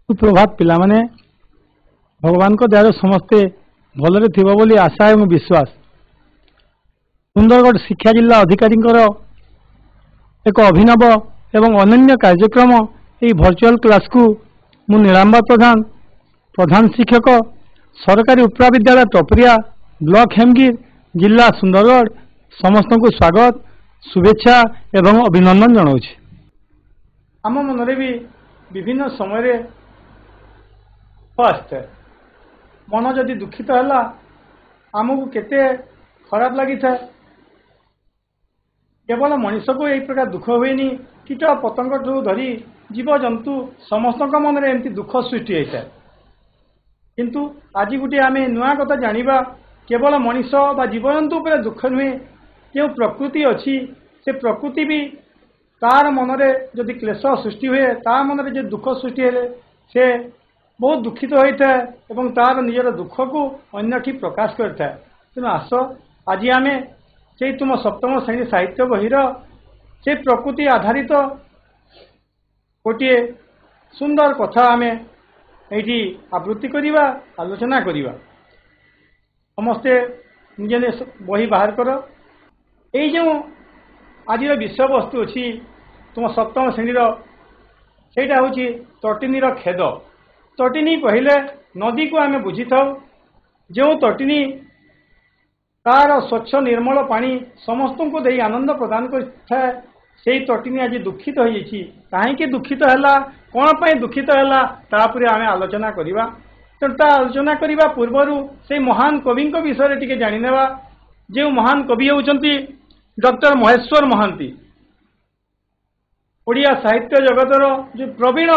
सुप्रभात पिला माने भगवान को दया समस्ते भलरे थिबो बोली आशा एवं विश्वास। सुंदरगढ़ शिक्षा जिला अधिकारी एक अभिनव एवं अनन्य कार्यक्रम यह वर्चुअल क्लास को मु नीलांबर प्रधान प्रधान शिक्षक सरकारी उपरा विद्यालय टपरिया ब्लॉक हेमगिर जिला सुंदरगढ़ समस्त को स्वागत शुभेच्छा एवं अभिनंदन जनाऊँ। आम मनरे भी विभिन्न समय फर्स्ट मन जदि दुखित है आमको केते खराब लगी था। केवल मनीष को यही प्रकार दुख हुए कीट पतंग ठू धरी जीव जंतु समस्त मन में एमती दुख सृष्टि होता है। किंतु आज गोटे आम नुआ कथा जानिबा केवल मनीष बा जीवजंतु पर दुख नुहे जो प्रकृति अच्छी से प्रकृति भी तार मनरे जदि क्लेश सृष्टि हुए तार मनरे जो दुख सृष्टि है से बहुत दुखित होता है और तार निजर दुख को अन्यठी प्रकाश करता है। तेणु आस आज आम से तुम सप्तम श्रेणी साहित्य बहिर से प्रकृति आधारित गोटे सुंदर कथा आम ये आवृत्ति करवा आलोचना करवा। समस्ते निज निज बही बाहर कर यही जो आज विषय वस्तु अच्छी तुम सप्तम श्रेणीर सेटा हूँ तटिनीर खेद। तटिनी कहले नदी को आम बुझी था जो तटिनी तार स्वच्छ निर्मल पानी समस्त को दे आनंद प्रदान कर तटिनी आज दुखित हो कहीं दुखित है कौन पर दुखित है आम आलोचना करवा। तेणु आलोचना करने पूर्वर से महान कवि विषय टी जाने जो महान कवि होती डॉक्टर महेश्वर महांती ओडिया साहित्य जगतर जो प्रवीण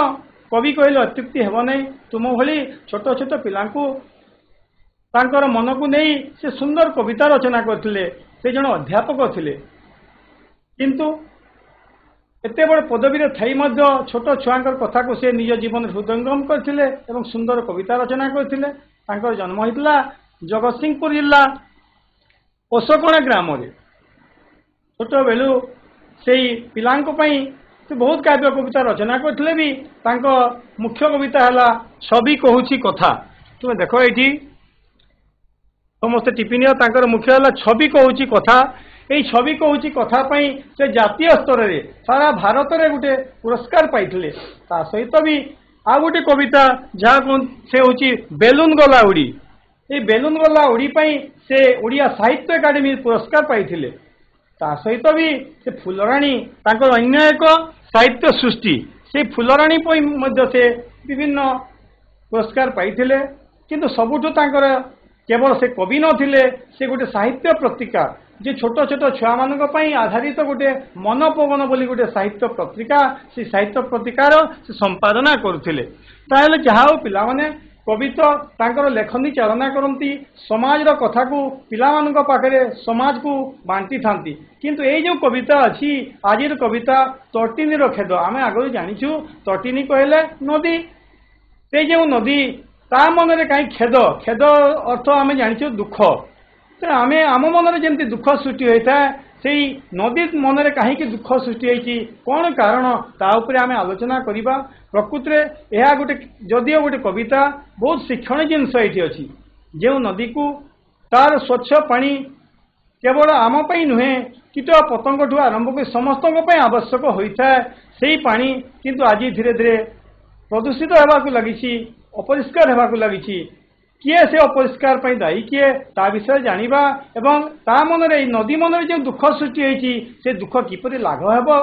कवि कहले अत्युक्ति हेब नहीं। तुम भली छोट छोट पिला मन को नहीं से सुंदर कविता रचना करते से जन अध्यापक थे किंतु एते बड़ पदवी थी छोट छुआंकर कथा को से निज जीवन हृदयंगम करते सुंदर कविता रचना करते। जन्म होता जगतसिंहपुर जिला ओसकणा ग्राम छोट बेलू से पिला से बहुत काव्य कविता रचना करते भी मुख्य कविता है छवि कहूची कथा। तुम देख ये समस्त टिपिन मुख्य है छवि कहूची कथा। यही छवि कहूची कथा से जातीय स्तर में सारा भारत में गोटे पुरस्कार पाइले। सहित भी आ गोटे कविता जहाँ से हूँ बेलून गला उड़ी ये बेलून गला उड़ी से ओडिया साहित्य एकाडेमी पुरस्कार पाइले। सहित भी से फुलराणी अन्य एक साहित्य सृष्टि से फुलराणी से विभिन्न पुरस्कार पाइले। किंतु सबुठु केवल से कवि नथिले से गोटे साहित्य पत्रिका जे छोट छोट छुआ मानक आधारित गोटे मनपवन बोली गोटे साहित्य पत्रिका से साहित्य पत्रिकार से संपादना करुले। ताहले जहा पिला माने कविता तांकर लेखनी चालना करती समाज कथा को पिला पाखे समाज को बांटी था। किंतु ये जो कविता अच्छी आज कविता तटिनीर खेद आम आगे जाचु तटिनी कहले नदी से जो नदी ता मन में कहीं खेद खेद अर्थ आम जाचु दुख। तो आम आम मन में जमी दुख सृष्टि होता है से नदी मन में कहीं दुख सृष्टि होती कौन कारण ताऊपर आम आलोचना करवा। प्रकृत में यह गोटे जदिव गोटे कविता बहुत शिक्षण जिनस ये अच्छी जो नदी को तार स्वच्छ पानी केवल आमपाई नुहे कीट पतंग ठू आरंभ कर समस्त आवश्यक होता है से पानी किंतु आज धीरे धीरे प्रदूषित होगा लगी अपरिष्कार होगा लगी। किए से अपरिष्कार पर दायी किए ता विषय जानिबा एवं ता मन रे नदी मन रे जो दुख सृष्टि होती से दुख किपरि लाघव हेबो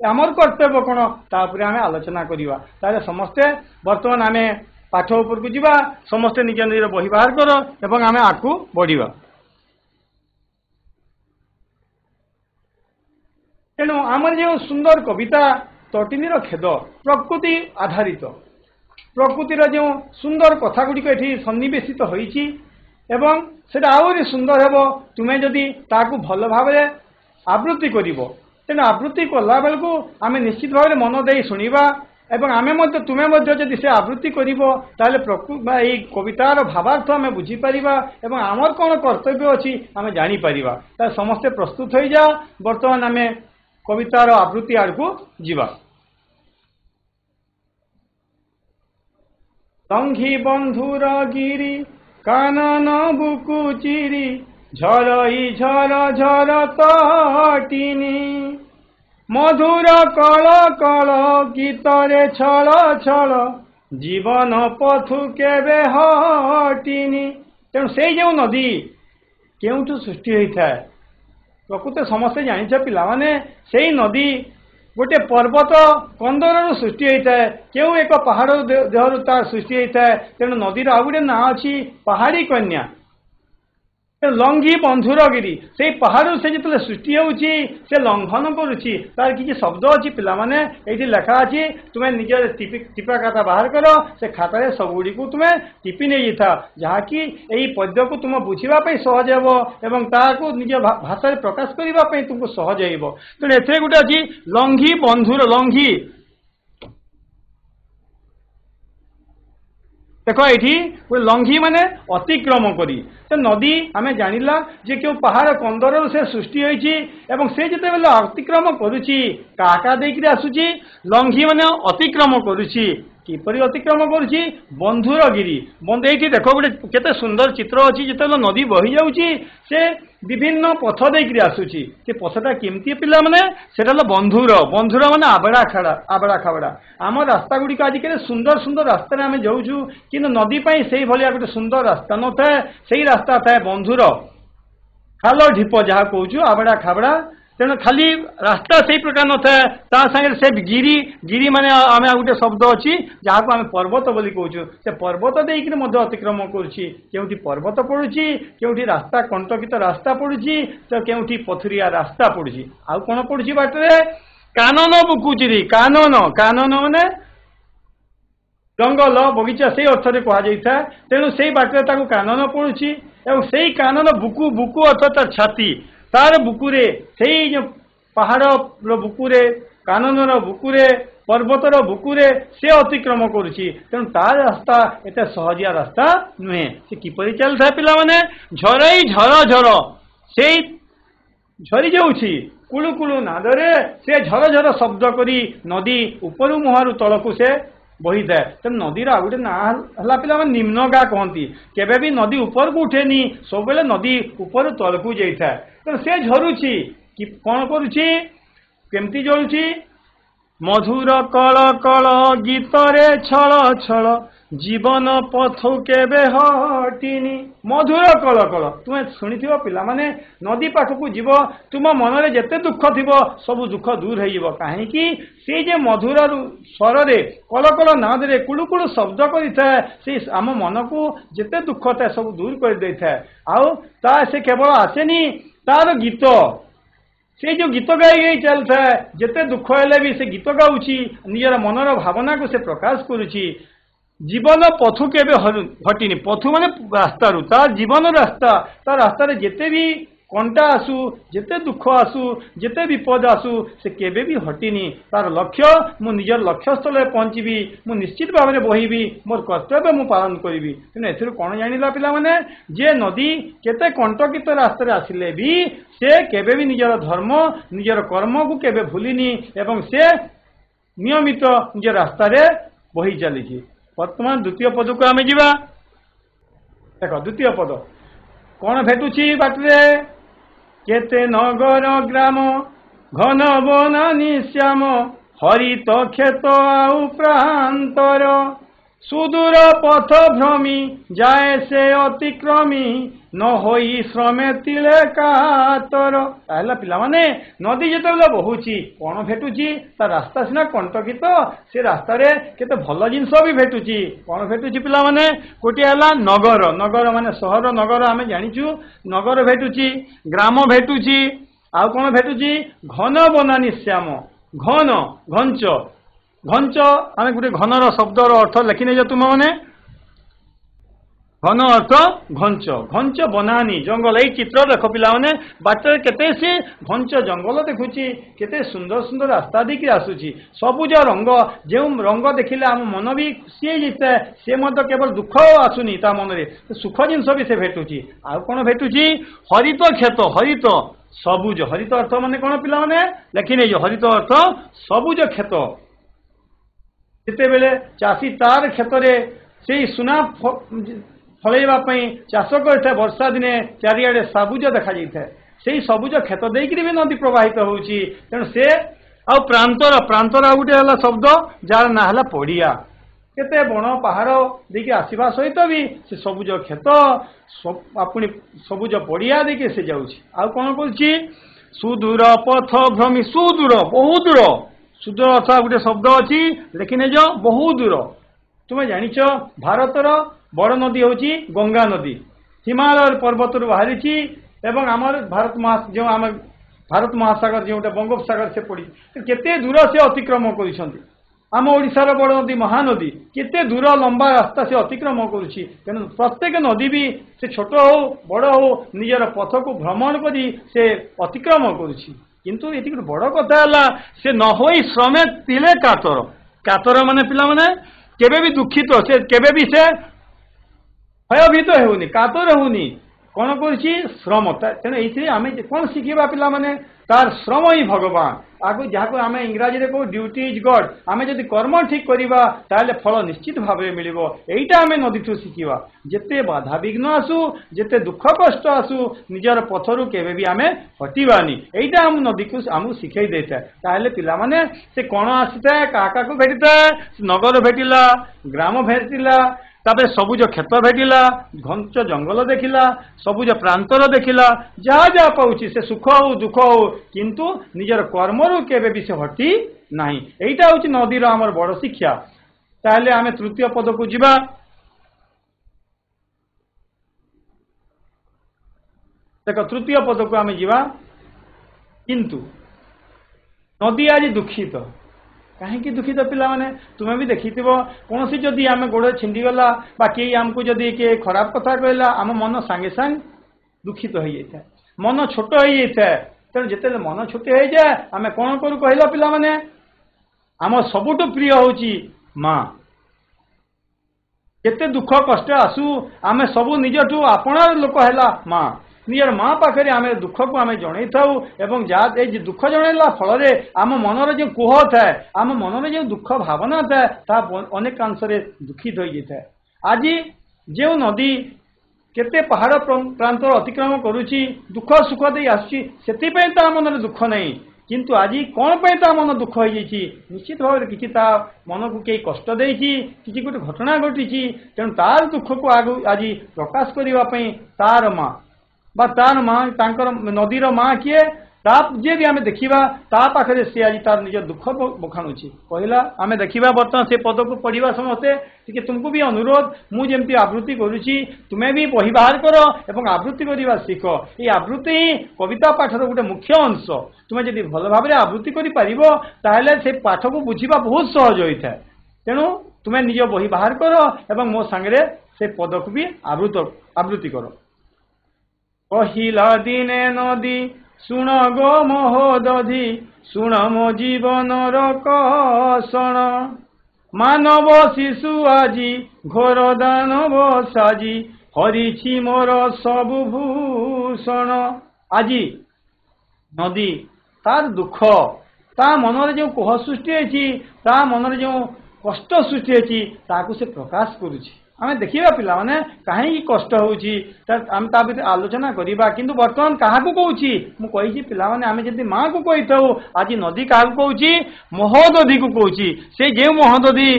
आमर कर्तव्य कौन तापर आम आलोचना करवा। ताले समस्ते वर्तमान आम पाठ उपर को जीवा समस्ते निज निज बही बाहर कर एवं आम आगू बढ़िबा। तेणु आमर जो सुंदर कविता तटिनीर खेद प्रकृति आधारित प्रकृतिर जो सुंदर कथा गुड़िक ये सन्निवेशित होती आहरी सुंदर हेब तुम्हें जदि ताकू भल भाव आवृत्ति कर तेना आवृत्ति कला बेलू आम निश्चित भाव मन दे शुणा एवं आम तुम्हें जदि से आवृत्ति कर कवितार भावार्थ आम बुझीपर एवं आमर कौन कर्तव्य अच्छी आम जापर समस्ते प्रस्तुत हो जाओ। बर्तमान आम कवितार आवृत्ति आड़ को जीवा। লঙ্ঘি বন্ধুর গিরি কানন বুকু চিরি ঝরই ঝর ঝর তটিনী মধুর কল কল গীতরে ছল ছল জীবন পথু কেবে হটিনি। তেଣୁ ସେଇ ଯେଉଁ ନଦୀ କେଉଁଠୁ ସୃଷ୍ଟି ହୋଇଥାଏ ପ୍ରକୃତ ସମସ୍ତେ ଜାଣିଛ ପିଲାମାନେ, ସେଇ ନଦୀ ଗୋଟେ ପର୍ବତ କନ୍ଦରରୁ ସୃଷ୍ଟି ହୋଇଥାଏ। କେଉଁ ଏକ ପାହାଡ଼ ଦେହରୁ ତାର ସୃଷ୍ଟି ହୋଇଥାଏ। ତେଣୁ ନଦୀର ଆଉ ଗୋଟେ ନାଁ ଅଛି ପାହାଡ଼ି କନ୍ୟା। ଲଙ୍ଘି ବନ୍ଧୁର ଗିରି, ସେଇ ପାହାଡ଼ରୁ ସେ ଯେତେବେଳେ ସୃଷ୍ଟି ହେଉଛି ସେ ଲଙ୍ଘନ କରୁଛି। ତାର କିଛି ଶବ୍ଦ ଅଛି ପିଲାମାନେ, ଏଇଠି ଲେଖା ଅଛି, ତୁମେ ନିଜ ଟିପା ଖାତା ବାହାର କର, ସେ ଖାତାରେ ସବୁଗୁଡ଼ିକୁ ତୁମେ ଟିପି ନେଇଯାଇଥାଅ, ଯାହାକି ଏହି ପଦ୍ୟକୁ ତୁମ ବୁଝିବା ପାଇଁ ସହଜ ହେବ ଏବଂ ତାହାକୁ ନିଜ ଭାଷାରେ ପ୍ରକାଶ କରିବା ପାଇଁ ତୁମକୁ ସହଜ ହେବ। ତେଣୁ ଏଥିରେ ଗୋଟେ ଅଛି ଲଙ୍ଘି ବନ୍ଧୁର ଲଙ୍ଘି। ଦେଖ ଏଇଠି ଗୋଟେ ଲଙ୍ଘି ମାନେ ଅତିକ୍ରମ କରି। ତ ନଦୀ ଆମେ ଜାଣିଲା ଯେ କେଉଁ ପାହାଡ଼ କନ୍ଦରରୁ ସେ ସୃଷ୍ଟି ହୋଇଛି ଏବଂ ସେ ଯେତେବେଳେ ଅତିକ୍ରମ କରୁଛି କାହା କାହା ଦେଇକରି ଆସୁଛି, ଲଙ୍ଘି ମାନେ ଅତିକ୍ରମ କରୁଛି। କିପରି ଅତିକ୍ରମ କରୁଛି? ବନ୍ଧୁର ଗିରି। ଏଇଠି ଦେଖ ଗୋଟେ କେତେ ସୁନ୍ଦର ଚିତ୍ର ଅଛି। ଯେତେବେଳେ ନଦୀ ବହି ଯାଉଛି ସେ ବିଭିନ୍ନ ପଥ ଦେଇକରି ଆସୁଛି। ସେ ପଥଟା କେମିତି ପିଲାମାନେ? ସେଟା ହେଲା ବନ୍ଧୁର। ବନ୍ଧୁର ମାନେ ଆବଡ଼ା ଖାବଡ଼ା। ଆମ ରାସ୍ତା ଗୁଡ଼ିକ ଆଜିକାଲି ସୁନ୍ଦର ସୁନ୍ଦର ରାସ୍ତାରେ ଆମେ ଯାଉଛୁ, କିନ୍ତୁ ନଦୀ ପାଇଁ ସେଇଭଳିଆ ଗୋଟେ ସୁନ୍ଦର ରାସ୍ତା ନଥାଏ। ସେଇ ରାସ୍ତା ଥାଏ ବନ୍ଧୁର। ଖାଲ ଢିପ ଯାହା କହୁଛୁ, ଆବଡ଼ା ଖାବଡ଼ା। ତେଣୁ ଖାଲି ରାସ୍ତା ସେଇ ପ୍ରକାର ନଥାଏ, ତା ସାଙ୍ଗରେ ସେ ଗିରି ମାନେ ଆମେ ଆଉ ଗୋଟେ ଶବ୍ଦ ଅଛି ଯାହାକୁ ଆମେ ପର୍ବତ ବୋଲି କହୁଛୁ। ସେ ପର୍ବତ ଦେଇକରି ମଧ୍ୟ ଅତିକ୍ରମ କରୁଛି। କେଉଁଠି ପର୍ବତ ପଡ଼ୁଛି, କେଉଁଠି ରାସ୍ତା କଣ୍ଟକିତ ରାସ୍ତା ପଡ଼ୁଛି, ତ କେଉଁଠି ପଥୁରିଆ ରାସ୍ତା ପଡ଼ୁଛି। ଆଉ କ'ଣ ପଡ଼ୁଛି ବାଟରେ? କାନନ ବୁକୁଚିରି। କାନନ ମାନେ ଜଙ୍ଗଲ ବଗିଚା ସେଇ ଅର୍ଥରେ କୁହାଯାଇଥାଏ। ତେଣୁ ସେଇ ବାଟରେ ତାକୁ କାନନ ପଡ଼ୁଛି ଏବଂ ସେଇ କାନନ ବୁକୁ ଅର୍ଥ ତାର ଛାତି। ତାର ବୁକୁରେ, ସେଇ ଯେଉଁ ପାହାଡ଼ର ବୁକୁରେ, କାନନର ବୁକୁରେ, ପର୍ବତର ବୁକୁରେ ସେ ଅତିକ୍ରମ କରୁଛି। ତେଣୁ ତାର ରାସ୍ତା ଏତେ ସହଜିଆ ରାସ୍ତା ନୁହେଁ। ସେ କିପରି ଚାଲିଥାଏ ପିଲାମାନେ? ଝରଇ ଝର ଝର, ସେଇ ଝରି ଯାଉଛି କୁଳୁ କୁଳୁ ନାଦରେ। ସେ ଝର ଝର ଶବ୍ଦ କରି ନଦୀ ଉପରୁ ମୁହଁରୁ ତଳକୁ ସେ ବହିଥାଏ। ତେଣୁ ନଦୀର ଆଉ ଗୋଟେ ନାଁ ହେଲା ପିଲାମାନେ ନିମ୍ନଗା କହନ୍ତି। କେବେ ବି ନଦୀ ଉପରକୁ ଉଠେନି, ସବୁବେଳେ ନଦୀ ଉପରୁ ତଳକୁ ଯାଇଥାଏ। ତେଣୁ ସେ ଝରୁଛି, କ'ଣ କରୁଛି, କେମିତି ଝରୁଛି? ମଧୁର କଳ କଳ ଗୀତରେ ଛଳ ଛଳ ଜୀବନ ପଥୁ କେବେ ହଟିନି। ମଧୁର କଳ କଳ, ତୁମେ ଶୁଣିଥିବ ପିଲାମାନେ, ନଦୀ ପାଖକୁ ଯିବ, ତୁମ ମନରେ ଯେତେ ଦୁଃଖ ଥିବ ସବୁ ଦୁଃଖ ଦୂର ହେଇଯିବ। କାହିଁକି? ସେଇ ଯେ ମଧୁର ସ୍ୱରରେ, କଳ କଳ ନାଦରେ କୁଳୁ କୁଳୁ ଶବ୍ଦ କରିଥାଏ, ସେ ଆମ ମନକୁ ଯେତେ ଦୁଃଖ ଥାଏ ସବୁ ଦୂର କରିଦେଇଥାଏ। ଆଉ ସେ କେବଳ ଆସେନି, ତାର ଗୀତ, ସେ ଯେଉଁ ଗୀତ ଗାଇ ଗାଇ ଚାଲିଥାଏ, ଯେତେ ଦୁଃଖ ହେଲେ ବି ସେ ଗୀତ ଗାଉଛି, ନିଜର ମନର ଭାବନାକୁ ସେ ପ୍ରକାଶ କରୁଛି। ଜୀବନ ପଥୁ କେବେ ହଟିନି। ପଥୁ ମାନେ ରାସ୍ତାରୁ, ତା ଜୀବନ ରାସ୍ତା, ତା ରାସ୍ତାରେ ଯେତେ ବି କଣ୍ଟା ଆସୁ, ଯେତେ ଦୁଃଖ ଆସୁ, ଯେତେ ବିପଦ ଆସୁ, ସେ କେବେ ବି ହଟିନି। ତାର ଲକ୍ଷ୍ୟ, ମୁଁ ନିଜର ଲକ୍ଷ୍ୟସ୍ଥଳରେ ପହଞ୍ଚିବି, ମୁଁ ନିଶ୍ଚିତ ଭାବରେ ବହିବି, ମୋର କର୍ତ୍ତବ୍ୟ ମୁଁ ପାଳନ କରିବି। ତେଣୁ ଏଥିରୁ କ'ଣ ଜାଣିଲା ପିଲାମାନେ? ଯେ ନଦୀ କେତେ କଣ୍ଟକିତ ରାସ୍ତାରେ ଆସିଲେ ବି ସେ କେବେ ବି ନିଜର ଧର୍ମ, ନିଜର କର୍ମକୁ କେବେ ଭୁଲିନି ଏବଂ ସେ ନିୟମିତ ନିଜ ରାସ୍ତାରେ ବହି ଚାଲିଛି। ବର୍ତ୍ତମାନ ଦ୍ୱିତୀୟ ପଦକୁ ଆମେ ଯିବା। ଦେଖ ଦ୍ୱିତୀୟ ପଦ କ'ଣ ଭେଟୁଛି ବାଟରେ? କେତେ ନଗର ଗ୍ରାମ ଘନ ବନ ନିଶ୍ୟାମ ହରିତ କ୍ଷେତ ଆଉ ପ୍ରାନ୍ତର ସୁଦୂର ପଥ ଭ୍ରମୀ ଯାଏ ସେ ଅତିକ୍ରମୀ ନ ହୋଇ ଶ୍ରମେ ତିଳେ କାତର। ତାହେଲେ ପିଲାମାନେ ନଦୀ ଯେତେବେଳେ ବହୁଛି କ'ଣ ଭେଟୁଛି? ତା ରାସ୍ତା ସିନା କଣ୍ଟକିତ, ସେ ରାସ୍ତାରେ କେତେ ଭଲ ଜିନିଷ ବି ଭେଟୁଛି। କ'ଣ ଭେଟୁଛି ପିଲାମାନେ? ଗୋଟିଏ ହେଲା ନଗର। ନଗର ମାନେ ସହର, ନଗର ଆମେ ଜାଣିଛୁ। ନଗର ଭେଟୁଛି, ଗ୍ରାମ ଭେଟୁଛି, ଆଉ କ'ଣ ଭେଟୁଛି? ଘନ ବନାନୀ ଶ୍ୟାମ, ଘନ ଘଞ୍ଚ। ଘଞ୍ଚ ଆମେ ଗୋଟେ ଘନର ଶବ୍ଦର ଅର୍ଥ ଲେଖି ନେଇଛ ତୁମମାନେ। ଘନ ଅର୍ଥ ଘଞ୍ଚ, ଘଞ୍ଚ ବନାନୀ ଜଙ୍ଗଲ। ଏଇ ଚିତ୍ର ଦେଖ ପିଲାମାନେ, ବାଟରେ କେତେ ସେ ଘଞ୍ଚ ଜଙ୍ଗଲ ଦେଖୁଛି, କେତେ ସୁନ୍ଦର ସୁନ୍ଦର ରାସ୍ତା ଦେଇକି ଆସୁଛି। ସବୁଜ ରଙ୍ଗ, ଯେଉଁ ରଙ୍ଗ ଦେଖିଲେ ଆମ ମନ ବି ଖୁସି ହେଇଯାଇଥାଏ, ସେ ମଧ୍ୟ କେବଳ ଦୁଃଖ ଆସୁନି ତା ମନରେ, ସୁଖ ଜିନିଷ ବି ସେ ଭେଟୁଛି। ଆଉ କ'ଣ ଭେଟୁଛି? ହରିତ କ୍ଷେତ, ହରିତ ସବୁଜ। ହରିତ ଅର୍ଥ ମାନେ କ'ଣ ପିଲାମାନେ? ଲେଖି ନେଇଛ। ହରିତ ଅର୍ଥ ସବୁଜ କ୍ଷେତ। ଯେତେବେଳେ ଚାଷୀ ତାର କ୍ଷେତରେ से सुना फलैवा चाष कर वर्षा दिने चारिआडे सबुज देखा जाए से सबुज क्षेत देकर भी नदी प्रवाहित होची तेणु से आ प्रांतर प्रांतर आ गोटे है शब्द जार ना है पड़िया केते बण पहाड़ देखिए आसवा सहित भी से सबुज क्षेत अपनी सबुज पड़िया देखिए से जाऊँगी आ कौन कर सुदूर पथ भ्रमी सुदूर बहुत दूर सुदूर अर्थात गोटे शब्द अच्छी लेकिन जो बहुत दूर तुम्हें जानिच भारतर बड़ नदी हूँ गंगा नदी हिमालय पर्वत बाहरी एवं आमर भारत जो आम भारत महासागर जो बंगोपसागर से पड़ी केते दूर से अतिक्रम कर आम ओडिशार बड़ नदी महानदी केते दूर लंबा रास्ता से अतिक्रम करुच्ची तेणु प्रत्येक नदी भी से छोट हो बड़ हो निजर पथ को भ्रमण करी से अतिक्रम करुच्ची किंतु ये बड़ कथा है से न हो श्रमे तिले कातर कातर माने पिला माने केबे भी दुखित से केबे भी से भयभीत होनी कातर होनी कौन कर श्रम तेणु ये आम कौन शिखा पिला माने तार श्रम ही भगवान आगु जहाँ आम इंग्राजी कहो ड्यूटी इज गॉड आम जब कर्म ठीक करवा ताले फल निश्चित भाव में मिल यहीटा आम नदी ठू शिखा जिते बाधा विघ्न आसू जिते दुख कष्ट आसू निजर पथरु केवे भी आम हटवानी यहीटा आम नदी को आमको शिखई दे ताले पिला माने से कौन आसी था क्या भेटी था नगर भेटिला ग्राम भेटिला तापर सबुज क्षेत भेटिला घंच जंगल देखिला सबुज प्रांतर देखिला जहाँ जहाँ पाऊँ से सुख हो दुख हो किंतु निजर कर्मरु केबे भी से हटी ना यहीटा हूँ नदीर आमर बड़ शिक्षा ताहले आमे तृतीय पद को जीवा देख तृतीय पद को आमे जीवा किंतु नदी आज दुखित कहीं दुखित पिला माने तुम्हें भी देखी कौन सी जदि आम गोड़ छिंडीगला कई आमको जदि किए खराब कथा कहला आम मन सांगे सांग दुखित हो जाए मन छोट हो जाए तेणु जिते मन छोट हो जाए आम कौन करूँ कहला पिला माने आम सबुठ प्रिय हूँ माँ केते दुख कष्ट आसू आम सबू निजठू आपणार लोक है माँ निजर माँ पाखे आम दुख को आम जन था जहाँ दुख जनला फल आम मनर जो कुह थाए आम मनर जो दुख भावना थाए अनेकांश दुखित हो जाए आज जो नदी केते पहाड़ प्रांत अतिक्रम करुच्ची दुख सुख दे आसुच्ची मन दुख नहीं किंतु आज कौन पे मन दुख हो निश्चित भाव कि मन को कई कष्ट देती कि गोटे घटना घटी तेणु तार दुख को आज प्रकाश करने तार माँ बा तार माँ नदीर माँ किए जे भी आम देखा पाखे सी आज तार निज दुख बखाणुची कहला आम देखा बर्तमान से पद को पढ़ा समस्ते टी तुमको भी अनुरोध मुझे आवृत्ति करुच्ची तुम्हें भी बही बाहर कर एवं आवृत्ति करवा शिख ये आवृत्ति ही कविता पाठर गोटे मुख्य अंश तुम्हें जब भल भाव में आवृत्ति कर पाठ को बुझा बहुत सहज होता है तेणु तुम्हें निज बही बाहर कर एवं मो सांगे से पद को भी आवृत्ति कर कहिला दिने नदी शुण गो महोदधि शुण मो जीवनर कषण मानव शिशु आजी घोर दानव साजी हरिछि मोर सबु भूषण आजी नदी तार दुख ता मनरे जो कोह सृष्टि ता मनरे जो कष्ट सृष्टि से प्रकाश करुछि आम देखा पिला माने कहीं कष्ट होम आलोचना करवा किंतु बर्तमान क्या कौची मुझे पिला माने आम जब माँ को कही था आज नदी क्या कौची महोदधि को कौची से जो महोदधि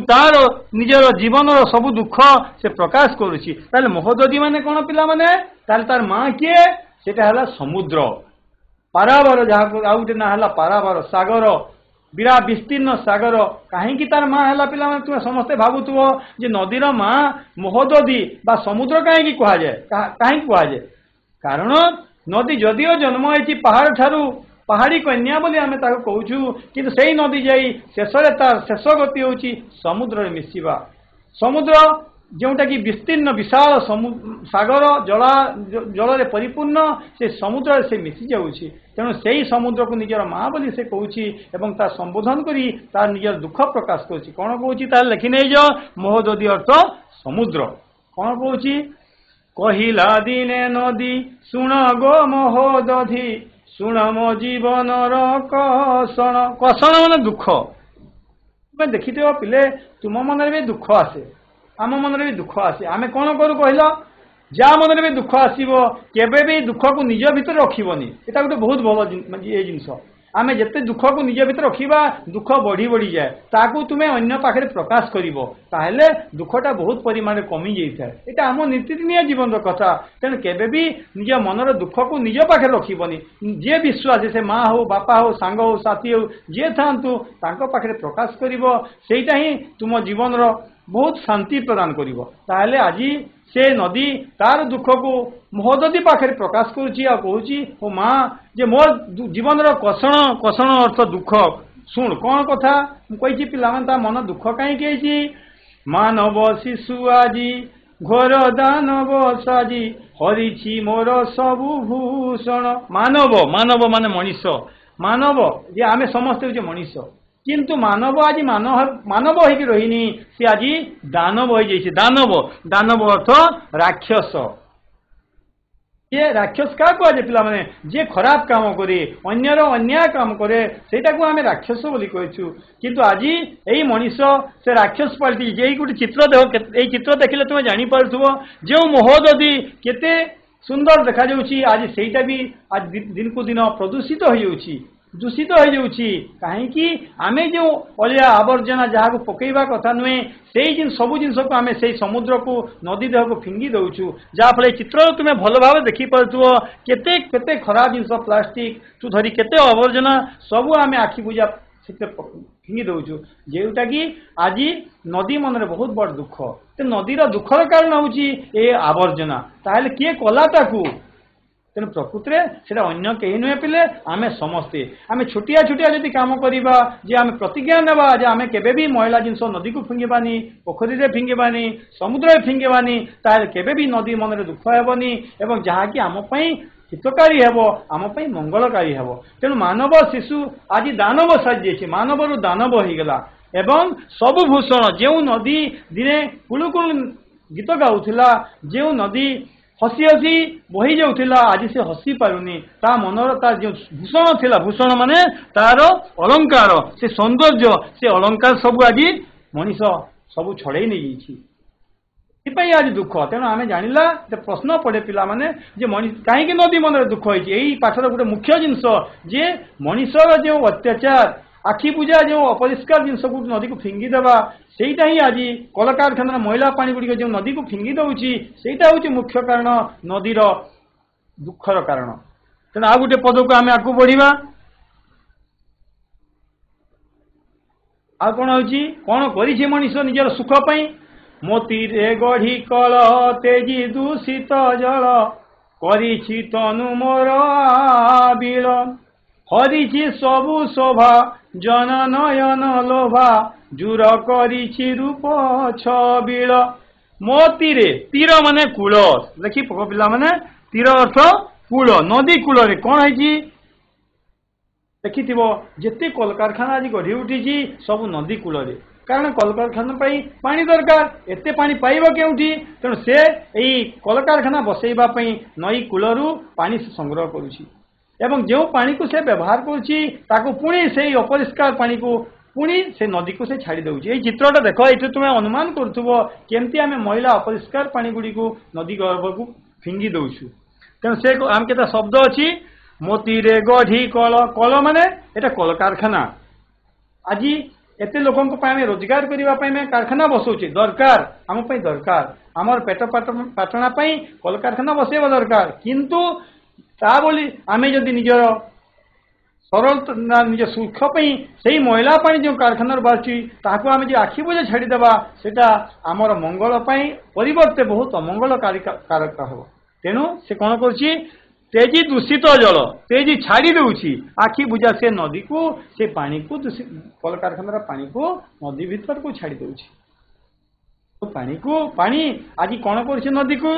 तार निजर जीवन सब दुख से प्रकाश करुच्ची महोदधि माने कौन पिला माने तार माँ किए से समुद्र पारावार जहाँ आउ गोटे ना पारावार सागर विरा विस्तीर्ण सागर कहीं तार माँ है पिला तुम समस्ते भावुव जे नदीर माँ महोदधि बा समुद्र कहीं कहुए कहीं कहुए कारण नदी जदिओ जन्म होती पहाड़ ठारू पहाड़ी कन्या बोली आम कहूँ कि से नदी जाई शेष तार शेष गति हूँ समुद्र मिशिवा समुद्र जोटा कि विस्तीर्ण विशाल सागर जल परिपूर्ण से समुद्र से मिशि जाऊँगी तेणु से ही समुद्र को निजर माँ बोली से कहूँ तार संबोधन करी तार निजर दुख प्रकाश करुच्ची कौन कहूँ लिखी नहीं जो महोदधि अर्थ समुद्र कौन कहूँ कहिला दिने नदी शुण गो महोदधि शुण मो जीवनर कषण कषण मान दुख तुम्हें देखी पिले तुम मन भी दुख आसे आम मन भी दुख आसे आम कौन करूँ कहल जहाँ मन भी दुख आसो केवे भी दुख को निज भीतर रखनी यहाँ गोटे बहुत भल ये जिनस आम जिते दुख को निज भीतर रखा दुख बढ़ी बढ़ी जाए ताकू तुम्हें अन्य पाखे प्रकाश कर दुखटा बहुत परिमाण कमी जाए यहाँ आम नीतिदिनिया जीवन कथा तेणु केवे भी निज मनर दुख को निज पाखे रखनी जे विश्वास से माँ हो बापा हो सांग हो साथी हो जे था पाखे प्रकाश कर ही तुम जीवन बहुत शांति प्रदान कर आज से नदी तार दुख को महोदधी पाखे प्रकाश करुँच माँ जे मोर जीवन कषण कषण अर्थ दुख शुण कौन कथा मुझे पिला मन दुख कहीं मानव शिशु आजी घोर दानव साजी हरिछि मोर सबु भूषण मानव मानव माने मनीष मानव जे आमे समस्त होचे मनीष किंतु मानव आज मानव होगी रहीनी सी आज दानव हो जाइए दानव दानव अर्थ राक्षस ये राक्षस क्या कहुए पिला माने जे खराब काम करे अन्यर अन्याय काम करे सेटा को आमे राक्षस बोली कहछु किंतु आज यही मनीष से राक्षस पलटि जे गोटे चित्र देख ए चित्र देखिले तुम जानी पारथुबो जो महोदधी केते सुंदर देखा जाउची आज सेटा भी आज दिन को दिन प्रदूषित हो जाउची दूषित हो जाउची कहीं आमे जो अलिया आवर्जना जहाँ पकईवा कथा नुहे से सबू जिन को आमे से समुद्र को नदी देह को फिंगी दउछु जहाँफल चित्र तुम्हें भल भाव देखिपु केते केते खराब जिन प्लास्टिक तू धरी केते आवर्जना सबू आमे आखि बुझा फिंगी दउछु जेउटा कि आज नदी मन बहुत बड़ दुख तो नदीर दुखर कारण हूँ ये आवर्जना ताहले किए कला ताकू तेणु प्रकृत में अन्य कहीं नुहे पिले आमे समस्ते आमे छुटिया छुटिया जदि काम करवा जे आमे प्रतिज्ञा नेबा जे आमे केबे भी मैला जिनस नदी को फिंगेबानी पोखरी रे फिंगेबानी समुद्र में फिंगेबानी ताहले केबे भी नदी मन में दुख हेबनी एवं जहाँकि आम हितकारी हेब आम मंगलकारी हेब तेणु मानव शिशु आज दानव साजी मानव रु दानव हो गला एवं सबु भूषण जो नदी दिने कुलुकुल गीत गाउथिला जो नदी हसी हसी बही जाऊला आज से हसी पारुनी ता मनर तार जो भूषण थिला भूषण माने तार अलंकार से सौंदर्य से अलंकार सब आज मनीष सब छड़े नहीं जाइए आज दुख तेणु आम जाना प्रश्न पड़े पिला माने जे मनीष कहीं नदी मन दुख होती पाठर गोटे मुख्य जिनस जे मनीषर जो अत्याचार आखि पूजा जो अपरिष्कार जिनस को नदी को फिंगी देवा सेटा ही आज कलकारखाना मैला पानी गुड़िक जो नदी को फिंगी दउची सेटा हूँ मुख्य कारण नदीर दुखर कारण तेना आ गोटे पद को आम आगू बढ़ा आ कौन हूँ कौन कर मनीष निजर सुख पाई मोतीरे गढ़ी कल तेजी दूषित जल करिछि तनु मोर आबिल हरिछि सबु शोभा जन नयन लोभा जुर करिछि रूप छबिल मोतीरे तीर माने कूल देखी पक पिला माने तीर अर्थ कूल नदी कूल रे कौन है देखि जिते कलकारखाना आज गढ़ी उठी सब नदी कूल रे कारण कलकारखाना पानी दरकार एते पानी पाइब केउठी तेणु से यही कलकारखाना बसैबा नई कूलरू पानी से संग्रह करुछि एवं जो पानी को से व्यवहार करुछि ताको पुणी से अपरिष्कार पानी को पुणी से नदी को से छाड़ी दउछि एई चित्रटा देखो एठे तुमे अनुमान करथुबो केमती आमे मैला अपरिष्कार पानी गुडी को नदी गर्भ को फिंगी दउछु तेणु से आम केता शब्द अछि मोतीरे गढ़ी कल कल माने एटा कलकारखाना आज एते लोकों को पाए रोजगार करने कारखाना बसौचे दरकार आम दरकार आमर पेट पाटना कलकारखाना बसैबा दरकार किंतु ता बोली आमे जदि निजर सरल निज सुख से मैला पानी जो कारखाना बाहर ताकू आम जो आखि बुझे छाड़ीदेवा सेटा आमर मंगल परिवर्ते बहुत अमंगल कारक हम तेणु से कौन कर तेजी दूषित जल तेजी छाड़ी दूची आखि बुझा से नदी को से पानी को कलकारखाना पानी को नदी भीतर को छाड़ी दूची पानी को पानी आज कौन कर नदी को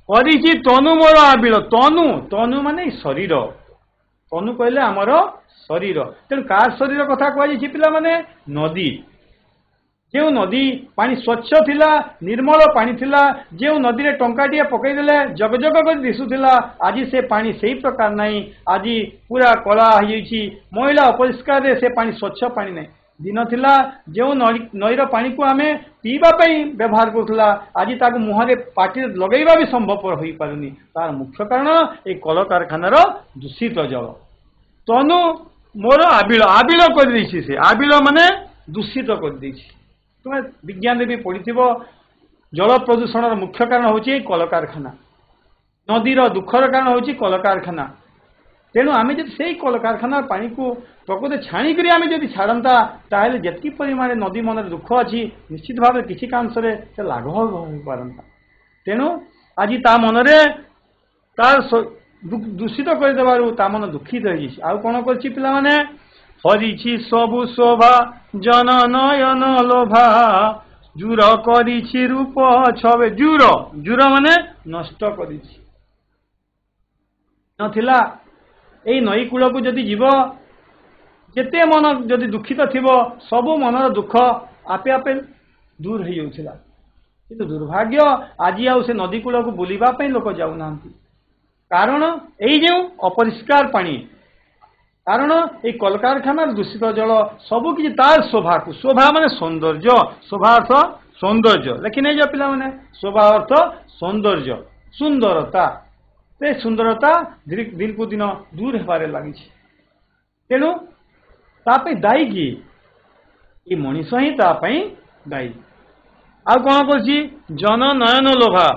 करिछि तनु मोर आबिल तनु तनु माने शरीर तनु कहले आमर शरीर तेणु कार शरीर कथा कहुई पिला माने नदी जो नदी पानी स्वच्छ थिला निर्मल पानी थिला जो नदी रे टंकाटिया पकईदेले जग जग कर दिशुला आज से पानी सही प्रकार नहीं आज पूरा कला हो मैला अपरिष्कार से पानी स्वच्छ पानी नहीं दिन थिला जो नईर पानी को आमे पीवा व्यवहार करूला आज ताको मुहरे पाटी लगेवा भी संभवपर हो पारुनी तार मुख्य कारण ये कल कारखानार दूषित जल तनु मोर आबिल आबिल कर देछि से आबिल माने दूषित कर देछि तुम विज्ञान भी पढ़ी जल प्रदूषण मुख्य कारण होची कल कारखाना नदीर दुखर कारण होची कल कारखाना तेणु आम जब से कल कारखाना पानी को प्रकृत छाणिक आम जब छाड़ता ताहले जी परिमाण नदी मन दुख अच्छी निश्चित भाव किसी कांशे से लाघव हो पारता तेणु आज ता मनरे तार दूषित करदेबारु ता मन दुखित हो आउ कौन कर पाने हरिछि सबु शोभा जन नयन लोभा जूर करिछि रूप छबे जूर जूर माने नष्ट करिछि नथिला एई नई कूल को जदि जीव जेते मन जदि दुखित थिबो सबु मनर दुख आपे आपे दूर हो जाउथिला किंतु दुर्भाग्य आज आउ से नदी कूल को बुलिबा पई लोक जाउ नांती कारण एई जे अपरिष्कार पानी कारण ये कल कारखानार दूषित जल सबु किछि तार शोभा को शोभा माने सौंदर्य शोभा अर्थ सौंदर्य लेकिन ये पिला माने शोभा अर्थ सौंदर्य सुंदरता से सुंदरता दिन को दिन दूर होबारे लगी तेणु तापई दायी किए ये मनीष ही तापई दायी आ कौन करछि जन नयन लोभा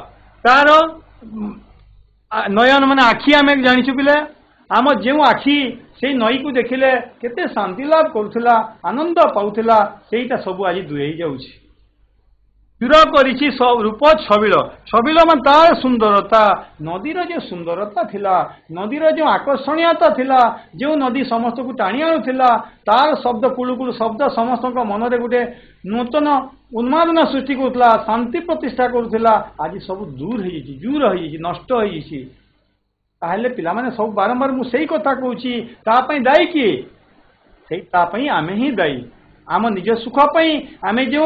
तार नयन माने आखि आम जानिछु पिले आम जो आखि से नई को देखिले केते शांति लाभ करुला आनंद पाउला सेटा सब आज दूरे जाउछि दूर करिछि सब रूप छबिल छबिल मान तार सुंदरता नदीर जो सुंदरता थिला नदीर जो आकर्षणीयता थिला जो नदी समस्त को टाणी आनुथिला तार शब्द कुलुकुलु शब्द समस्त मनरे गोटे नूतन उन्मादना सृष्टि करुला शांति प्रतिष्ठा करुला आज सब दूर हो जूर हो नष्ट हो ताहले पिला माने सब बारंबार मु सेही कथा कहूची तापई दायी किए सेही तापई आमे ही दायी आम निज सुख पई आमे जो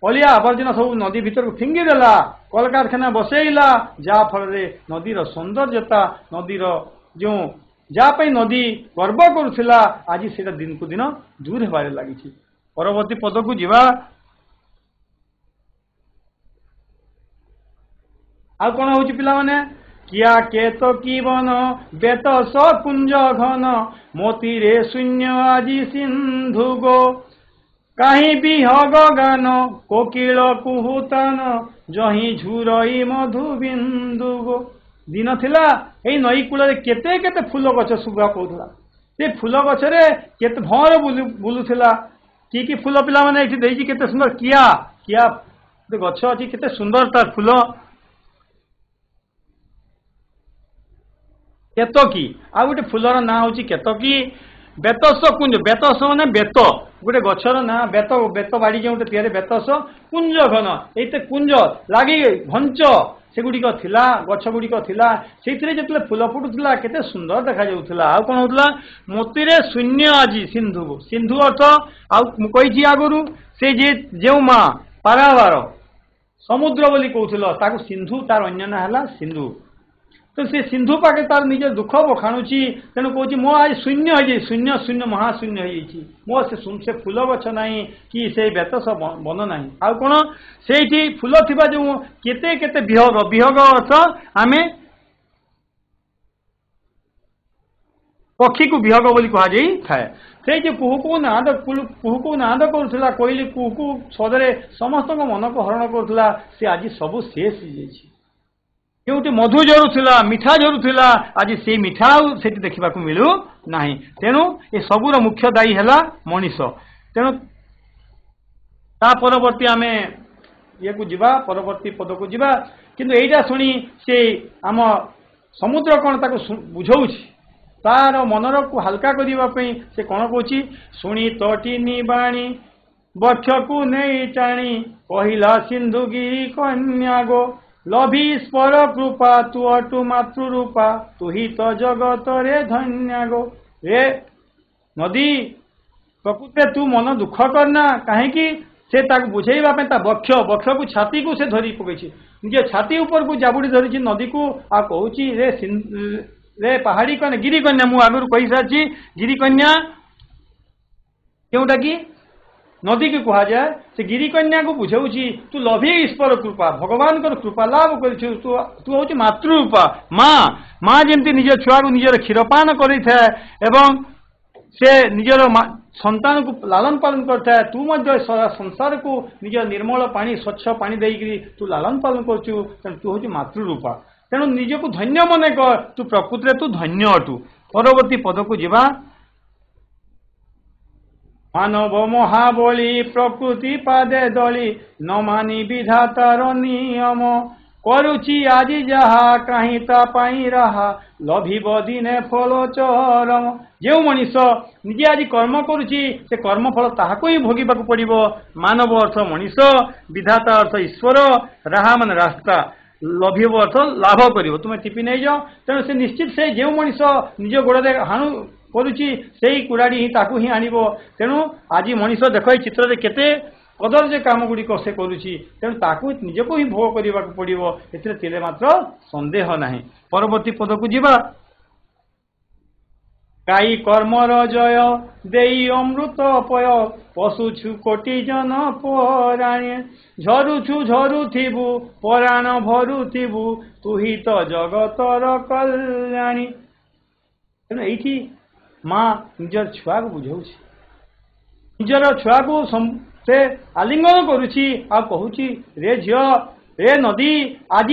अलिया आवर्जना सब नदी भीतर को फिंगी देला कल कारखाना बसैला जा फल नदीर सौंदर्यता नदीर जो जापई नदी गर्व करुला आज से दिन को दिन दूर होबारे लगी परवर्ती पद को जीवा आ कौन हो पिला माने किया केत की बन बेत सकुंज घन मोती रे शून्य आजी सिंधु गो कहीं भी हग गान कोकिल कुहुतान जही झुरई मधु बिंदु गो दिन थिला एई नई कूल केते केते फूल गछ सुगा पौथला से फूल गछरे केते भर बुलुथिला की फूल पिला माने एठी देइछि केते सुंदर किया किया गछ अछि केते सुंदर तार फूल केतकी आ गोटे फूलर ना हूँ केतकी बेतस कुंज बेतस माने बेत गोटे गछर ना बेत बेत बाड़ी जो गोटे तैयारी बेतस कुंज घन ये कुंज लगे घंच से गुड़िक थिला गछ गुड़िक थिला से जो फूल फुटुला केते सुंदर देखा जाउथला आ कौन होता मोतीरे शून्य आज सिंधु सिंधु अर्थ आगी आगुरी से जो माँ पारावार समुद्र बोली कहूल ताकू सिंधु तार अन्य ना है सिंधु तो से सिंधु पाके तार निज दुख बखाणुची तेणु कौच मो आज शून्य हो शून्य शून्य महाशून्य हो मो से फूल गछ ना कि से बेतस बन ना आउ कौन से फूल थिबा जो केते केते विहग विहग अर्थ आमे पक्षी को विहग बोली कह जाई थाए से जो कुहुकु नाद करुला कोइली कुहुकु सदरे समस्त मन को हरण करुला से आज सब शेष हो जोटी मधु झरुला मिठा झरुला आज से मिठा से देखा मिलू ना तेणु ये सबूर मुख्य दायी है मनीष तेणु परवर्ती आम ये को जीवा परवर्ती पद को जीवा किंतु एटा शुणी से आम समुद्र कौन ताको बुझाऊँ तार मनर को हल्का करने से कौन कौची शुणी तटिनी बाणी बक्ष को नहीं टाणी कहला सिंधुगिरी कन्या गो लभी स्पर कृपा तु अटु मातृरूपा तु ही तो जगत रे धन्य गो रे नदी प्रकृति तू मन दुख करना कहीं से बुझेवा बक्ष बक्ष को छाती को से धरी पकई निज छाती ऊपर को जाबुड़ी धरी नदी को आ कहूँ रे पहाड़ी कन्या गिरी कन्या मु आगुरी कही सारी गिरी कन्या क्योंटा कि नदी को कह जाए से गिरिकन्या को बुझाऊँ तू लभी ईश्वर कृपा भगवान कृपा लाभ कर तू हूँ मातृरूपा माँ माँ जमी निज छुआ को निजर क्षीरपान कर से निजर संतान को लालन पालन करता है तू सारा संसार को निज निर्मल पानी स्वच्छ पानी देकरी तू लालन पालन करू तू हूँ मातृरूपा तेणु निज को धन्य मन कर तू प्रकृति तू धन्य अटू परवर्ती पद को जीवा मानव महाबली प्रकृति पादे दली न मानी विधातार नियम करुची आजी जहा कहीं तापाई रहा लभिब दिने फल चरम जो मनीष निजे आज कर्म करुची से कर्मफल ताहाको ही भोगिबा को पड़िबो मानव अर्थ मनीष विधाता अर्थ ईश्वर राहा मान रास्ता लभिब अर्थ लाभ करिवो तुम टिपि नै जाओ तेणु से निश्चित से जो मनीष निज गोड़े हाणु करुची सेही कुड़ाड़ी ही ताकू ही आनिबो तेणु आज मनीष देख चित्र केते कदर्य काम गुड़िक से करुची तेणु ताकू निजको ही भोग करने को पड़ो एतिरे मात्र संदेह नहीं परवर्ती पद को जीवा काई कर्मर जय देई अमृत पय पशुछु कोटि जन पराणे झरुछु झरुथिबु पराण भरुथिबु तुही तो जगतर कल्याणी तेणु एठी माँ निजर छुआ को बुझाऊँ निजर छुआ को से आलिंगन करुची आ कहूची रे झियो रे नदी आज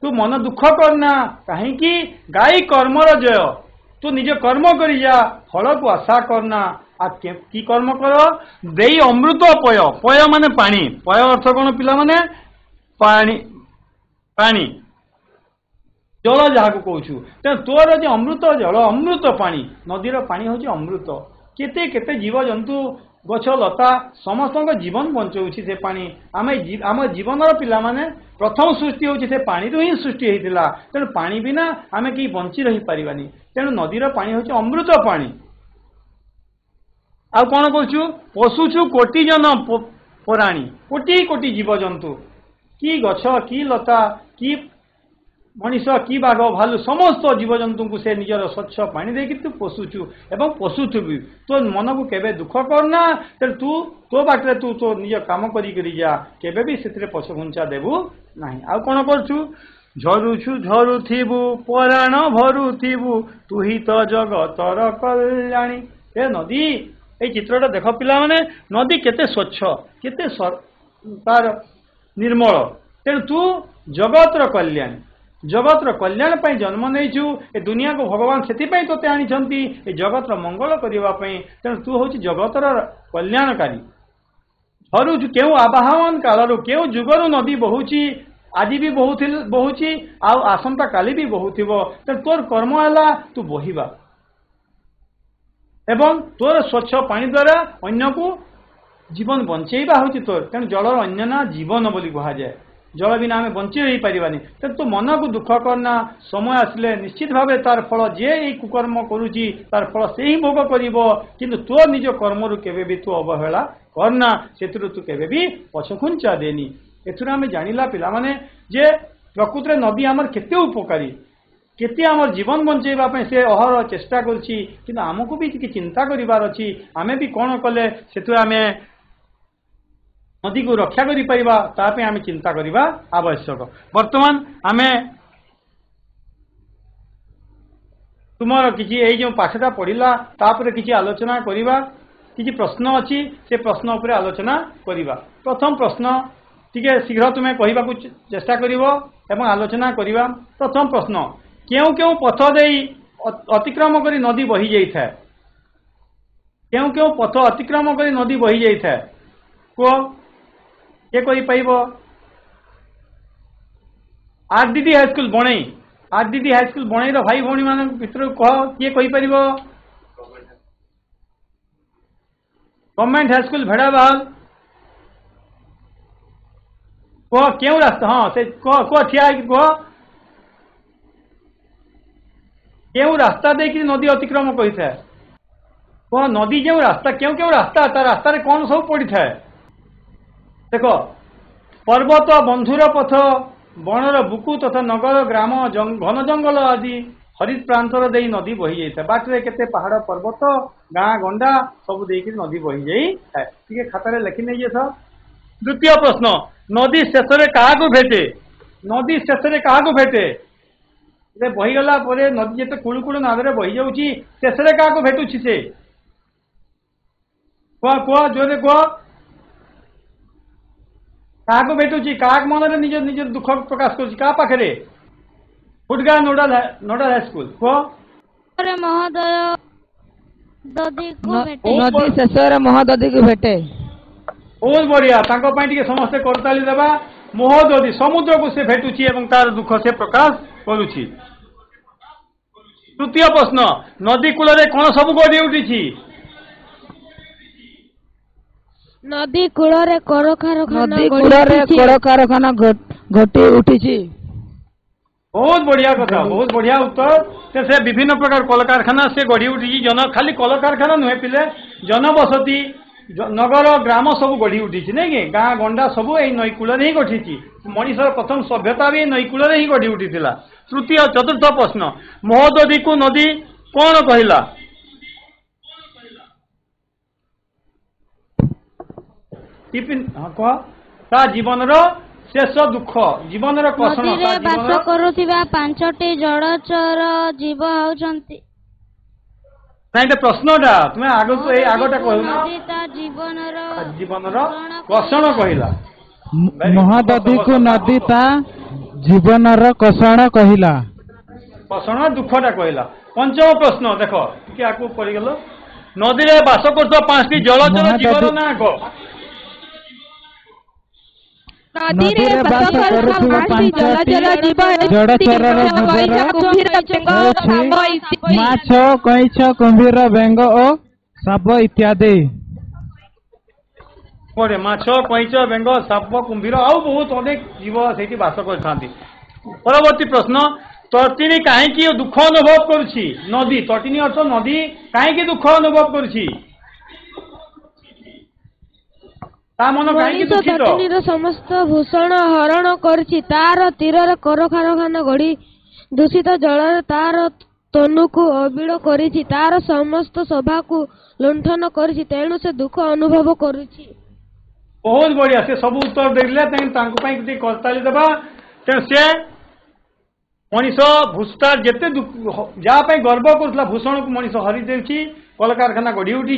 तू मन दुख करना कहीं गाई कर्मर जय तू निज कर्म करी जा फल को आशा करना आ की कर्म कर देई अमृत पय पय माने पानी पय अर्थ कौन पिला माने पानी पानी जल जहाँ को कहूँ तेना तोर जो अमृत जल अमृत पानी नदीर पानी हूँ अमृत केते केते जीव जंतु गछ लता समस्त जीवन बचाऊँ से पानी आम जीवन पिला माने प्रथम सृष्टि होची से पानी रू ही सृष्टि होता तेणु पानी बिना आम कहीं बंची रही पारिबानी तेणु नदीर पानी हूँ अमृत पानी आ कौन कहूँ पशुछु कोटि जन पराणी कोटि कोटि जीव जंतु कि गछ कि लता कि मनीष कि बाघ भालू समस्त जीवजंतु को से निजर स्वच्छ पानी देकी तू पोषुचु एवं पोषुथुबी तो मन को केबे दुख करना तेरे तू तो बाटे तू तो निज काम करी जा केबे भी से पछघुंचा देबू नहीं आ कौन करछु झरुछु झरुथिबु पराण भरुथिबु तू ही तो जगतर कल्याणी ए नदी ए चित्रटा देख पिला माने नदी केते स्वच्छ केते तार निर्मल तेणु तू जगतर कल्याणी जगतर कल्याण पर जन्म नहीं ए दुनिया को भगवान से तोते आनी ए जगतर मंगल करने तेणु तू हूँ जगतर कल्याणकारी झरुचु क्यों आबाहन कालू क्यों जुगरु नदी बहुची आज भी बहुची आसंता काली भी बहुथिब तेणु तोर कर्म है तू बहिबा एवं तोर स्वच्छ पानी द्वारा अन्य को जीवन बंचेबा हूँ तोर तेणु जलर अन्य ना जीवन बोली कहुए जल बिना आम बंची रही पारिबानी तेणु तो मन को दुख करना समय आसिले निश्चित भाव तार फल जे कुकर्म करुची तार फल से ही भोग करिबो किंतु तो निज कर्म रु केबे भी तू अवहेला करना सेतु तू केबे भी पछखुंचा देनी एथुर आम जानिला पिला माने जे प्रकृति नदी आमर केते उपकारी केते आमर जीवन बंचेबा से अहर चेष्टा करछि किंतु आमको भी चिंता करिवार अछि आमे भी कोन कले सेतु आमे नदी को रक्षा करि परिबा तापे आमे चिंता करिबा आवश्यक वर्तमान आमे तुमर किछि एई जो पाठटा पढिला तापर किछि आलोचना करिबा किछि प्रश्न अछि से प्रश्न ऊपर आलोचना करिबा प्रथम प्रश्न टिके शीघ्र तुमे कहिबा को चेष्टा करिवो एवं आलोचना करिबा प्रथम प्रश्न केउ केउ पथ देई अतिक्रम करी नदी बही जाई थाए केउ केउ पथ अतिक्रम करी नदी बही जाई थाए को ये कोई पाइब आरडीडी हाईस्कल बणई आरडीडी हाईस्कल बणई भाई भौणी मान भितर कह किए कही पार गवर्नमेंट हाईस्कल भेड़ाबाल कह क्यों रास्ता हाँ से कह ठिया कह क्यों रास्ता देखिए नदी अतिक्रम कही था कह नदी जो रास्ता क्यों क्यों रास्ता रास्ता कौन सब पड़ी था देख पर्वत बंधुर पथ बनर बुकु तथा नगर ग्राम घन जंगल आदि हरित प्रांतर दे नदी बही जाए बाटे केते पहाड़ पर्वत गाँ गंडा सब देकी नदी बही जाए टे खातार लिखि नहीं सर। द्वितीय प्रश्न नदी शेष में क्या भेटे नदी शेष में क्या भेटे बहीगला नदी जिते कूल नादे बही जाऊँगी शेष में क्या भेटुची से कह कह जोरे कह क्या भेटुची क्या मन निज निज दुख प्रकाश कर पाखे फुटगा नोडाल हाईस्कूल कह महोदय नदी शेष महोदधी को भेटे बहुत बढ़िया समस्ते करताली देवा महोदधी समुद्र को से भेटुची एवं तार दुख से प्रकाश करुची। तृतीय प्रश्न नदी कूल कौन सब गढ़ी उठी नदी कूल कारखाना घटी उठी। बहुत बढ़िया कथा बहुत बढ़िया उत्तर से विभिन्न प्रकार कल कारखाना से गढ़ी उठी जन खाली कल कारखाना नुहे पिले जनबसती नगर ग्राम सब गढ़ी उठी नहीं कि गाँ गंडा सब यही नई कूल ही गठिची मनीषर प्रथम सभ्यता भी नई कूल ही गढ़ी उठी। तृतीय चतुर्थ प्रश्न महोदधी को नदी कौन कहला कह ता जीवन शेष दुख जीवन कषण बास करुवा पांचटी जलचर जीव होचंती नहीं प्रश्नटा तुम्हें आग आगटा कह जीवन कषण कहला महादधी को नदी ता जीवन कषण कहला कषण दुखटा कहला। पंचम प्रश्न देख क्या पड़गल नदी में बास कर 5टी जलचर जीवन ना कह माछ कईछ कुंभीर बेंग और साप इत्यादि माछ कईछ बेंग साप कुंभीर आउ बहुत अनेक जीव से बास कर। परवर्ती प्रश्न तटिनी कहीं दुख अनुभव करुछि नदी तटिनी अर्थ नदी कहीं दुख अनुभव करुछि तटिनीर समस्त भूषण हरण करछि तार तीर कर कारखाना गढ़ी दूषित जल तार तनु को अबिड़ करिछि तार समस्त सभा को लुंठन करिछि तेणु से दुख अनुभव करुछि। बहुत बढ़िया से सब उत्तर देले करताली देबा तेणु से मनीष भूषार जिते जहाँ गर्व करुला भूषण को मनीष हरि देछि कल कारखाना गढ़ी उठी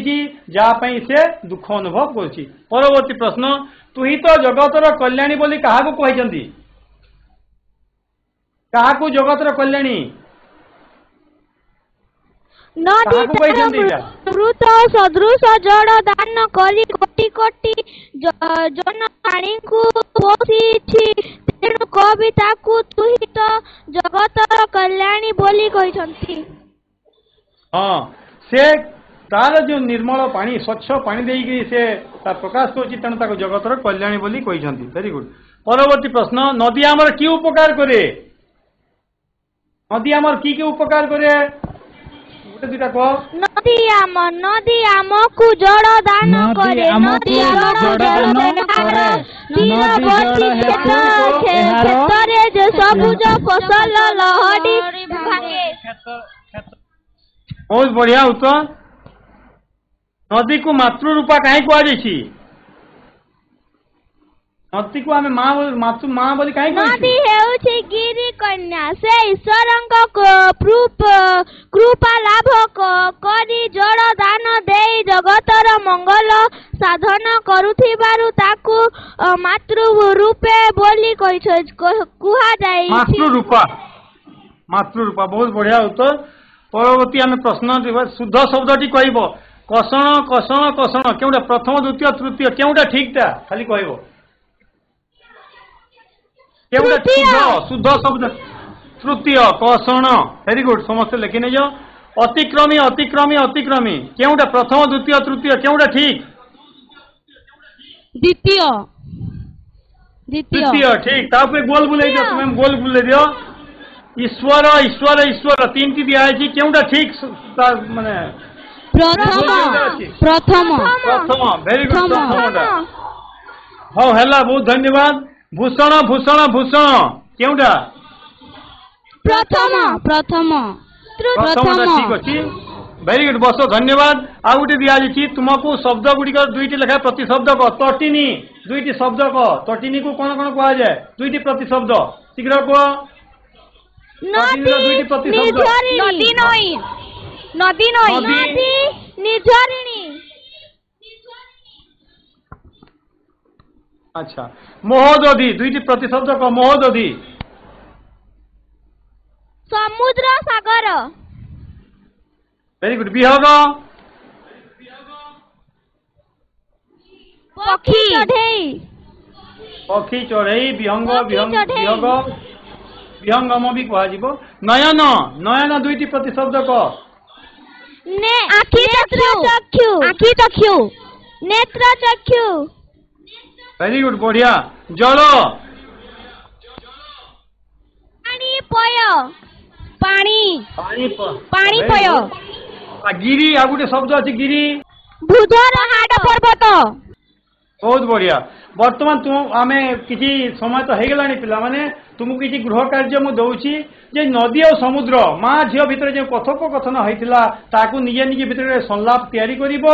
जहाँ से दुख अनुभव कर। परवर्ती प्रश्न तु ही तो जगतर कल्याणी बोली क्या कहते क्या जगतर कल्याणी मृत सदृश जड़ दान करी कोटि कोटि जन पानी को पोषिछि तेणु कवि ताकू तु ही तो जगतर कल्याणी बोली कहते। हाँ से तार जो निर्मल पानी स्वच्छ पानी देगी से प्रकाश कर जगतर कल्याणी बोली कहते। Very good. परवर्ती प्रश्न नदी आमर कि उपकार करे नदी आमर की उपकार करे नदी आम को जड़ दान करे नदी खेतरे जो सबुज फसल लहड़ी भागे। बहुत बढ़िया उत्तर। नदी को मातृ रूपा कहीं कहुछि नदी को आम माँ बोली कहीं नदी हेउछि गिरी कन्या से ईश्वरंक कृपा लाभ करी जड़ दान देई जगतर मंगल साधन करुथिबारु ताकू मातृ रूपे बोली कुहा जाय मातृ रूपा। बहुत बढ़िया उत्तर। परवर्ती आम प्रश्न शुद्ध शब्दटी कहब कषण कषण कषण केउटा प्रथम द्वितीय तृतीय केउटा ठीकटा खाली कहब शुद्ध शब्द तृतीय कषण। वेरी गुड समस्त लिखि नहीं जाओ। अतिक्रमी अतिक्रमी अतिक्रमी केउटा प्रथम द्वितीय तृतीय केउटा ठीक द्वितीय द्वितीय ठीक तापर गोल बुलाई दियो तुम गोल बुलाई दियो ईश्वर ईश्वर ईश्वर तीन टी दिया है केउटा ठीक माने प्रथम वेरी गुड प्रथम हाँ है बहुत धन्यवाद। भूषण भूषण भूषण केउटा प्रथम ପ୍ରଥମଟା ଠିକ ଅଛି। ଭେରି ଗୁଡ୍, ବସ, ଧନ୍ୟବାଦ। ଆଉ ଗୋଟେ ଦିଆଯାଇଛି ତୁମକୁ ଶବ୍ଦ ଗୁଡ଼ିକର ଦୁଇଟି ଲେଖା ପ୍ରତିଶବ୍ଦ କହ। ତଟିନୀ, ଦୁଇଟି ଶବ୍ଦ କହ। ତଟିନୀକୁ କଣ କଣ କୁହାଯାଏ? ଦୁଇଟି ପ୍ରତିଶବ୍ଦ, ଶୀଘ୍ର କୁହ। ତଟିନୀର ଦୁଇଟି ପ୍ରତିଶବ୍ଦ। ନଦୀ ନଈ, ନଦୀ ନଈ, ନଦୀ, ନିର୍ଝରିଣୀ। ଆଚ୍ଛା, ମହୋଦଧି, ଦୁଇଟି ପ୍ରତିଶବ୍ଦ କହ। ମହୋଦଧି, ସମୁଦ୍ର ସାଗର। Very good. ବିହଗ, ପକ୍ଷୀ ଚଢ଼େଇ, ପକ୍ଷୀ ଚଢ଼େଇ। ବିହଙ୍ଗ, ପକ୍ଷୀ ବିହଙ୍ଗ, ଚଢ଼େଇ। ବିହଗ, ବିହଙ୍ଗମ ବି କୁହାଯିବ। ନୟନ, ନୟନ ଦୁଇଟି ପ୍ରତିଶବ୍ଦ କହ। ଆଖି ଚକ୍ଷୁ, ଆଖି ଚକ୍ଷୁ, ନେତ୍ର ଚକ୍ଷୁ। ଭେରି ଗୁଡ୍, ବଢିଆ। ଜଳ, ପାଣି ପୟ, ପାଣି, ପାଣି, ପାଣି very ପୟ। good। ଗିରି, ଆଉ ଗୋଟେ ଶବ୍ଦ ଅଛି ଗିରି। ଭୁଜର ହାଡ଼ ପର୍ବତ। ବହୁତ ବଢିଆ। ବର୍ତ୍ତମାନ ଆମେ କିଛି ସମୟ ତ ହେଇଗଲାଣି ପିଲାମାନେ, ତୁମକୁ କିଛି ଗୃହ କାର୍ଯ୍ୟ ମୁଁ ଦଉଛି ଯେ ନଦୀ ଆଉ ସମୁଦ୍ର ମା ଝିଅ ଭିତରେ ଯେଉଁ କଥୋପକଥନ ହେଇଥିଲା ତାକୁ ନିଜେ ନିଜେ ଭିତରେ ସଂଳାପ ତିଆରି କରିବ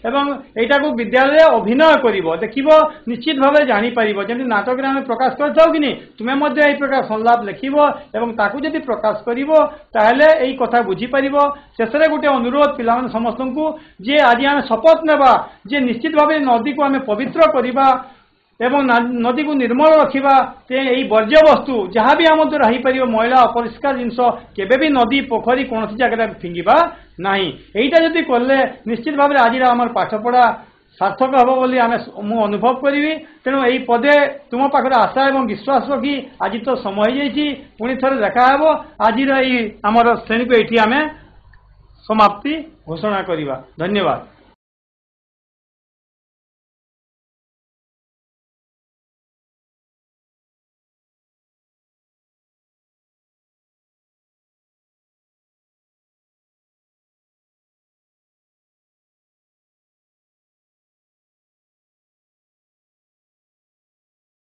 ଏବଂ ଏଇଟାକୁ ବିଦ୍ୟାଳୟରେ ଅଭିନୟ କରିବ। ଦେଖିବ ନିଶ୍ଚିତ ଭାବେ ଜାଣିପାରିବ। ଯେମିତି ନାଟକରେ ଆମେ ପ୍ରକାଶ କରିଥାଉ କି ନି, ତୁମେ ମଧ୍ୟ ଏହି ପ୍ରକାର ସଂଳାପ ଲେଖିବ ଏବଂ ତାକୁ ଯଦି ପ୍ରକାଶ କରିବ ତାହେଲେ ଏଇ କଥା ବୁଝିପାରିବ। ଶେଷରେ ଗୋଟେ ଅନୁରୋଧ ପିଲାମାନେ ସମସ୍ତଙ୍କୁ ଯେ ଆଜି ଆମେ ଶପଥ ନେବା ଯେ ନିଶ୍ଚିତ ଭାବେ ନଦୀକୁ ଆମେ ପବିତ୍ର କରିବା ଏବଂ ନଦୀକୁ ନିର୍ମଳ ରଖିବା। ଏଇ ବର୍ଜ୍ୟବସ୍ତୁ ଯାହା ବି ଆମ ଦ୍ୱାରା ହେଇପାରିବ, ମଇଳା ଅପରିଷ୍କାର ଜିନିଷ କେବେ ବି ନଦୀ ପୋଖରୀ କୌଣସି ଜାଗାରେ ଫିଙ୍ଗିବା ନାହିଁ। ଏଇଟା ଯଦି କଲେ ନିଶ୍ଚିତ ଭାବରେ ଆଜିର ଆମର ପାଠପଢ଼ା ସାର୍ଥକ ହେବ ବୋଲି ମୁଁ ଅନୁଭବ କରିବି। ତେଣୁ ଏଇ ପଦେ ତୁମ ପାଖରେ ଆଶା ଏବଂ ବିଶ୍ୱାସ ରଖି ଆଜି ତ ସମୟ ହେଇଯାଇଛି, ପୁଣି ଥରେ ଦେଖା ହେବ। ଆଜିର ଏଇ ଆମର ଶ୍ରେଣୀକୁ ଏଇଠି ଆମେ ସମାପ୍ତି ଘୋଷଣା କରିବା। ଧନ୍ୟବାଦ।